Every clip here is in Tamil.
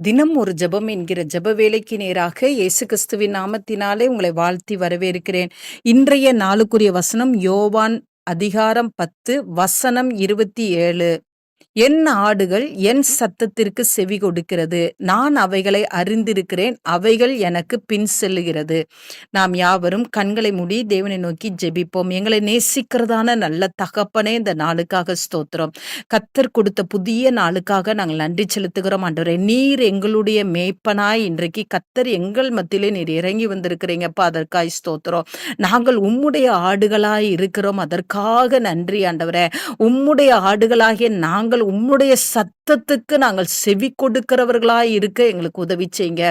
தினம் ஒரு ஜெபம் என்கிற ஜெப வேலைக்கு நேராக இயேசு கிறிஸ்துவின் நாமத்தினாலே உங்களை வாழ்த்தி வரவேற்கிறேன். இன்றைய நாளுக்குரிய வசனம் யோவான் அதிகாரம் 10 வசனம் 27. என் ஆடுகள் என் சத்தத்திற்கு செவி கொடுக்கிறது. நான் அவைகளை அறிந்திருக்கிறேன். அவைகள் எனக்கு பின் செல்லுகிறது. நாம் யாவரும் கண்களை மூடி தேவனை நோக்கி ஜெபிப்போம். எங்களை நேசிக்கிறதான நல்ல தகப்பனே, இந்த நாளுக்காக ஸ்தோத்திரம். கர்த்தர் கொடுத்த புதிய நாளுக்காக நாங்கள் நன்றி செலுத்துகிறோம் ஆண்டவரே. நீர் எங்களுடைய மேய்ப்பனாய் இன்றைக்கு கர்த்தர் எங்கள் மத்தியிலே நீர் இறங்கி வந்திருக்கிறீங்கப்பா, அதற்காய் ஸ்தோத்திரம். நாங்கள் உம்முடைய ஆடுகளாய் இருக்கிறோம், அதற்காக நன்றி ஆண்டவரே. உம்முடைய ஆடுகளாகிய நாங்கள் உம்முடைய சத்தத்துக்கு நாங்கள் செவி கொடுக்கிறவர்களாய் இருக்க எங்களுக்கு உதவி செய்யுங்க.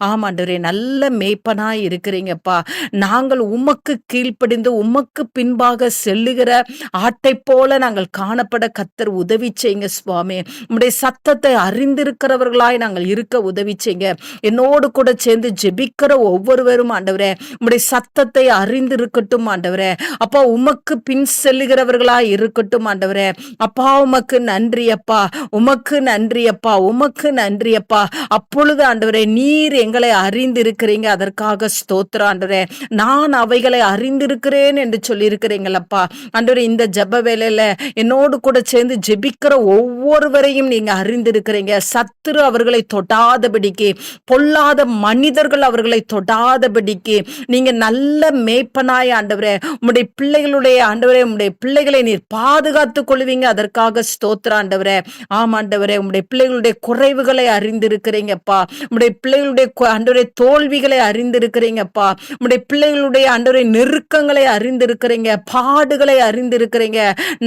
ஆமாண்டவரே, நல்ல மேய்ப்பனாய் இருக்கிறீங்கப்பா. நாங்கள் உமக்கு கீழ்ப்படிந்து உமக்கு பின்பாக செல்லுகிற ஆட்டை போல நாங்கள் காணப்பட கர்த்தர் உதவி செய்யுங்க சுவாமி. உம்முடைய சத்தத்தை அறிந்திருக்கிறவர்களாய் நாங்கள் இருக்க உதவி செய்யுங்க. என்னோடு கூட சேர்ந்து ஜெபிக்கிற ஒவ்வொருவரும் ஆண்டவரே, உம்முடைய சத்தத்தை அறிந்திருக்கட்டும் ஆண்டவரே. அப்பா, உமக்கு பின் செல்லுகிறவர்களாய் இருக்கட்டும் ஆண்டவரே. அப்பா, உமக்கு நன்றி அப்பா, உமக்கு நன்றி அப்பா, உமக்கு நன்றி அப்பா. அப்பொழுது ஆண்டவரே, நீர் எங்களை அறிந்திருக்கிறீங்க, அதற்காக ஸ்தோத்திரம் ஆண்டவரே. நான் அவைகளை அறிந்திருக்கிறேன் என்று சொல்லியிருக்கிறீங்களப்பா ஆண்டவரே. இந்த ஜெப வேளையில என்னோடு கூட சேர்ந்து ஜெபிக்கிற ஒவ்வொருவரையும் நீங்க அறிந்திருக்கிறீங்க. சத்துரு அவர்களை தொடாதபடிக்கு, பொல்லாத மனிதர்கள் அவர்களை தொடாதபடிக்கு நீங்க நல்ல மேய்ப்பனாய் ஆண்டவரே, உம்முடைய பிள்ளைகளுடைய ஆண்டவரே, உம்முடைய பிள்ளைகளை நீர் பாதுகாத்துக் கொள்வீங்க, அதற்காக ஸ்தோத்திரம் ஆண்டவரே. ஆமாண்டவரே, உம்முடைய பிள்ளைகளுடைய குறைவுகளை அறிந்திருக்கிறீங்கப்பா. உம்முடைய பிள்ளைகளுடைய ஆண்டவரே தோல்விகளை அறிந்திருக்கிறீங்கப்பா. உம்முடைய பிள்ளைகளுடைய ஆண்டவரே நெருக்கங்களை அறிந்திருக்கிறீங்க, பாடுகளை அறிந்திருக்கிறீங்க.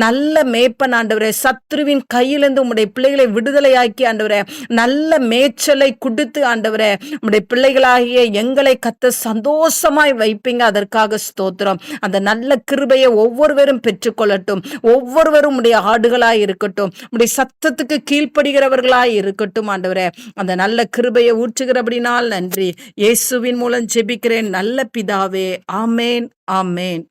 நல்ல மேய்ப்பன் ஆண்டவரே, சத்ருவின் கையிலிருந்து உம்முடைய பிள்ளைகளை விடுதலையாக்கி ஆண்டவரே, நல்ல மேய்ச்சலை கொடுத்து ஆண்டவரே, உம்முடைய பிள்ளைகளாகிய எங்களை கத்த சந்தோஷமாய் வைப்பீங்க, அதற்காக ஸ்தோத்திரம். அந்த நல்ல கிருபையை ஒவ்வொருவரும் பெற்றுக்கொள்ளட்டும். ஒவ்வொருவரும் உம்முடைய ஆடுகளாய் இருக்கட்டும், உம்முடைய சத்தத்துக்கு கீழ்ப்படுகிறவர்களாய் இருக்கட்டும் ஆண்டவரே. அந்த நல்ல கிருபையை ஊற்றுகிறபடினால் நன்றி. இயேசுவின் மூலம் ஜெபிக்கிறேன் நல்ல பிதாவே. ஆமேன், ஆமேன்.